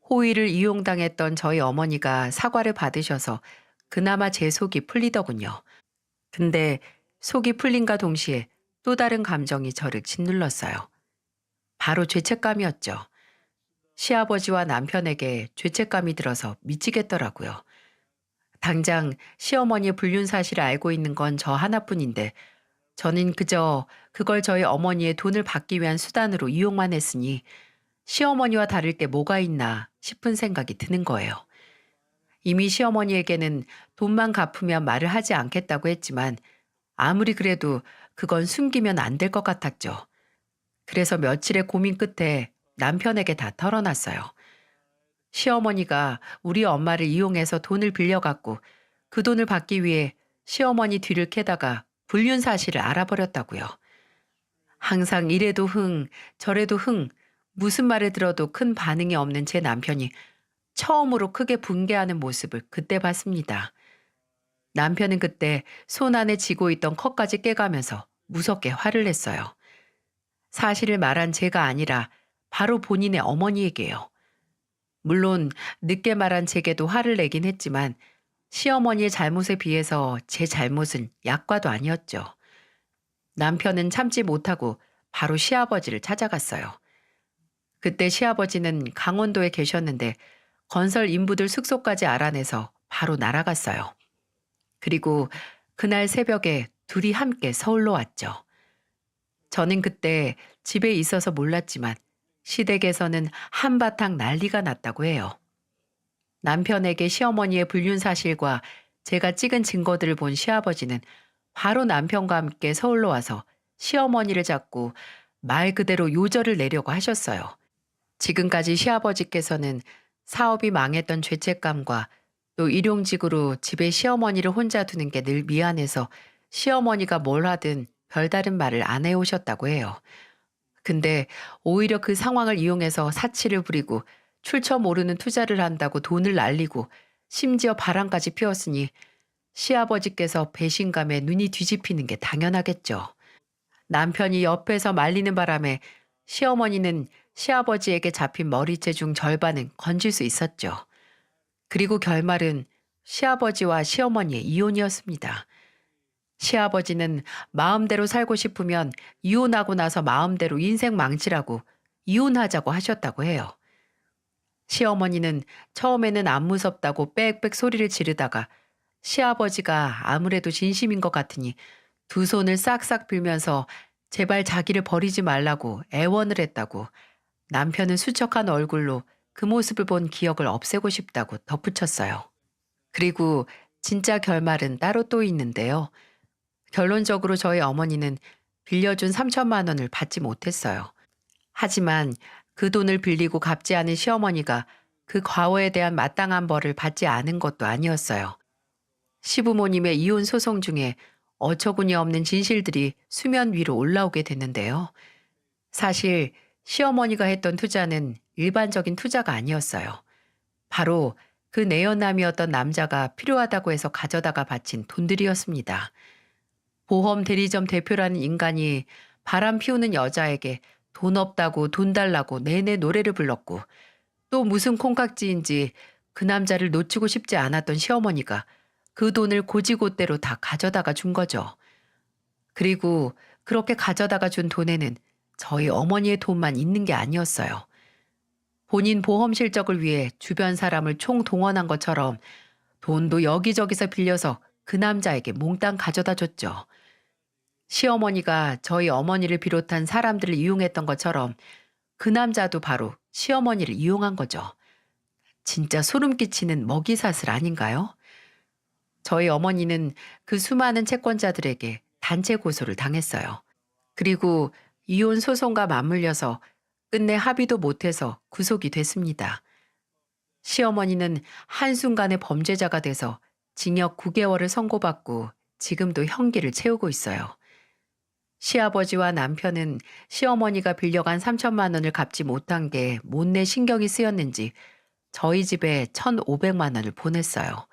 호의를 이용당했던 저희 어머니가 사과를 받으셔서 그나마 제 속이 풀리더군요. 근데 속이 풀린과 동시에 또 다른 감정이 저를 짓눌렀어요. 바로 죄책감이었죠. 시아버지와 남편에게 죄책감이 들어서 미치겠더라고요. 당장 시어머니의 불륜 사실을 알고 있는 건 저 하나뿐인데 저는 그저 그걸 저희 어머니의 돈을 받기 위한 수단으로 이용만 했으니 시어머니와 다를 게 뭐가 있나 싶은 생각이 드는 거예요. 이미 시어머니에게는 돈만 갚으면 말을 하지 않겠다고 했지만 아무리 그래도 그건 숨기면 안 될 것 같았죠. 그래서 며칠의 고민 끝에 남편에게 다 털어놨어요. 시어머니가 우리 엄마를 이용해서 돈을 빌려갖고 그 돈을 받기 위해 시어머니 뒤를 캐다가 불륜 사실을 알아버렸다고요. 항상 이래도 흥, 저래도 흥, 무슨 말을 들어도 큰 반응이 없는 제 남편이 처음으로 크게 분개하는 모습을 그때 봤습니다. 남편은 그때 손 안에 쥐고 있던 컵까지 깨가면서 무섭게 화를 냈어요. 사실을 말한 제가 아니라 바로 본인의 어머니에게요. 물론 늦게 말한 제게도 화를 내긴 했지만 시어머니의 잘못에 비해서 제 잘못은 약과도 아니었죠. 남편은 참지 못하고 바로 시아버지를 찾아갔어요. 그때 시아버지는 강원도에 계셨는데 건설 인부들 숙소까지 알아내서 바로 날아갔어요. 그리고 그날 새벽에 둘이 함께 서울로 왔죠. 저는 그때 집에 있어서 몰랐지만 시댁에서는 한바탕 난리가 났다고 해요. 남편에게 시어머니의 불륜 사실과 제가 찍은 증거들을 본 시아버지는 바로 남편과 함께 서울로 와서 시어머니를 잡고 말 그대로 요절을 내려고 하셨어요. 지금까지 시아버지께서는 사업이 망했던 죄책감과 또 일용직으로 집에 시어머니를 혼자 두는 게 늘 미안해서 시어머니가 뭘 하든 별다른 말을 안 해오셨다고 해요. 근데 오히려 그 상황을 이용해서 사치를 부리고 출처 모르는 투자를 한다고 돈을 날리고 심지어 바람까지 피웠으니 시아버지께서 배신감에 눈이 뒤집히는 게 당연하겠죠. 남편이 옆에서 말리는 바람에 시어머니는 시아버지에게 잡힌 머리채 중 절반은 건질 수 있었죠. 그리고 결말은 시아버지와 시어머니의 이혼이었습니다. 시아버지는 마음대로 살고 싶으면 이혼하고 나서 마음대로 인생 망치라고 이혼하자고 하셨다고 해요. 시어머니는 처음에는 안 무섭다고 빽빽 소리를 지르다가 시아버지가 아무래도 진심인 것 같으니 두 손을 싹싹 빌면서 제발 자기를 버리지 말라고 애원을 했다고, 남편은 수척한 얼굴로 그 모습을 본 기억을 없애고 싶다고 덧붙였어요. 그리고 진짜 결말은 따로 또 있는데요. 결론적으로 저희 어머니는 빌려준 3천만 원을 받지 못했어요. 하지만 그 돈을 빌리고 갚지 않은 시어머니가 그 과오에 대한 마땅한 벌을 받지 않은 것도 아니었어요. 시부모님의 이혼 소송 중에 어처구니 없는 진실들이 수면 위로 올라오게 됐는데요. 사실 시어머니가 했던 투자는 일반적인 투자가 아니었어요. 바로 그 내연남이었던 남자가 필요하다고 해서 가져다가 바친 돈들이었습니다. 보험 대리점 대표라는 인간이 바람 피우는 여자에게 돈 없다고 돈 달라고 내내 노래를 불렀고, 또 무슨 콩깍지인지 그 남자를 놓치고 싶지 않았던 시어머니가 그 돈을 고지고대로 다 가져다가 준 거죠. 그리고 그렇게 가져다가 준 돈에는 저희 어머니의 돈만 있는 게 아니었어요. 본인 보험 실적을 위해 주변 사람을 총동원한 것처럼 돈도 여기저기서 빌려서 그 남자에게 몽땅 가져다 줬죠. 시어머니가 저희 어머니를 비롯한 사람들을 이용했던 것처럼 그 남자도 바로 시어머니를 이용한 거죠. 진짜 소름 끼치는 먹이사슬 아닌가요? 저희 어머니는 그 수많은 채권자들에게 단체 고소를 당했어요. 그리고 이혼 소송과 맞물려서 끝내 합의도 못해서 구속이 됐습니다. 시어머니는 한순간에 범죄자가 돼서 징역 9개월을 선고받고 지금도 형기를 채우고 있어요. 시아버지와 남편은 시어머니가 빌려간 3천만 원을 갚지 못한 게 못내 신경이 쓰였는지 저희 집에 1,500만 원을 보냈어요.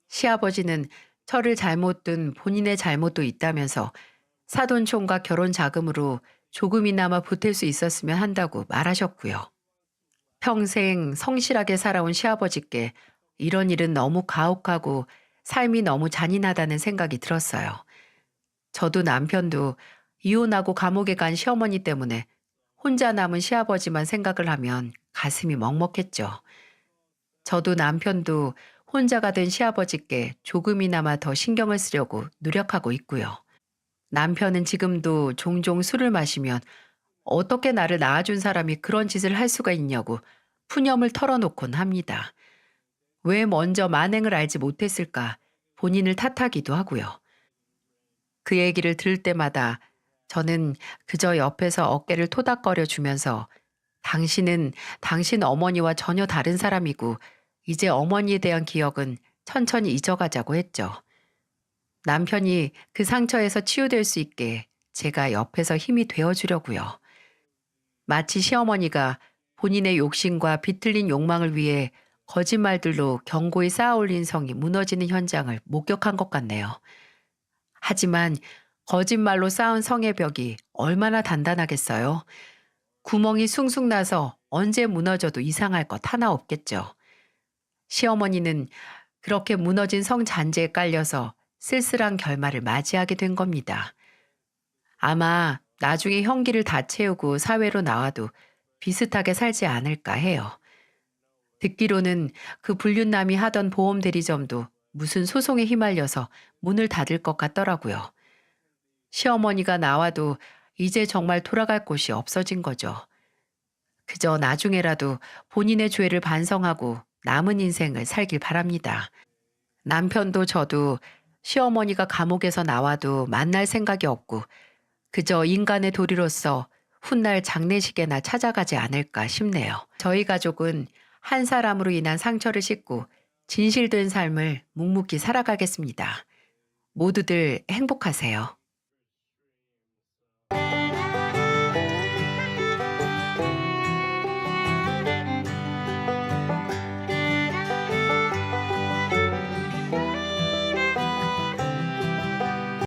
시아버지는 철을 잘못 둔 본인의 잘못도 있다면서 사돈총과 결혼 자금으로 조금이나마 보탤 수 있었으면 한다고 말하셨고요. 평생 성실하게 살아온 시아버지께 이런 일은 너무 가혹하고 삶이 너무 잔인하다는 생각이 들었어요. 저도 남편도 이혼하고 감옥에 간 시어머니 때문에 혼자 남은 시아버지만 생각을 하면 가슴이 먹먹했죠. 저도 남편도 혼자가 된 시아버지께 조금이나마 더 신경을 쓰려고 노력하고 있고요. 남편은 지금도 종종 술을 마시면 어떻게 나를 낳아준 사람이 그런 짓을 할 수가 있냐고 푸념을 털어놓곤 합니다. 왜 먼저 만행을 알지 못했을까 본인을 탓하기도 하고요. 그 얘기를 들을 때마다 저는 그저 옆에서 어깨를 토닥거려 주면서 당신은 당신 어머니와 전혀 다른 사람이고 이제 어머니에 대한 기억은 천천히 잊어가자고 했죠. 남편이 그 상처에서 치유될 수 있게 제가 옆에서 힘이 되어주려고요. 마치 시어머니가 본인의 욕심과 비틀린 욕망을 위해 거짓말들로 견고히 쌓아올린 성이 무너지는 현장을 목격한 것 같네요. 하지만 거짓말로 쌓은 성의 벽이 얼마나 단단하겠어요. 구멍이 숭숭 나서 언제 무너져도 이상할 것 하나 없겠죠. 시어머니는 그렇게 무너진 성 잔재에 깔려서 쓸쓸한 결말을 맞이하게 된 겁니다. 아마 나중에 형기를 다 채우고 사회로 나와도 비슷하게 살지 않을까 해요. 듣기로는 그 불륜남이 하던 보험 대리점도 무슨 소송에 휘말려서 문을 닫을 것 같더라고요. 시어머니가 나와도 이제 정말 돌아갈 곳이 없어진 거죠. 그저 나중에라도 본인의 죄를 반성하고 남은 인생을 살길 바랍니다. 남편도 저도 시어머니가 감옥에서 나와도 만날 생각이 없고 그저 인간의 도리로서 훗날 장례식에나 찾아가지 않을까 싶네요. 저희 가족은 한 사람으로 인한 상처를 씻고 진실된 삶을 묵묵히 살아가겠습니다. 모두들 행복하세요.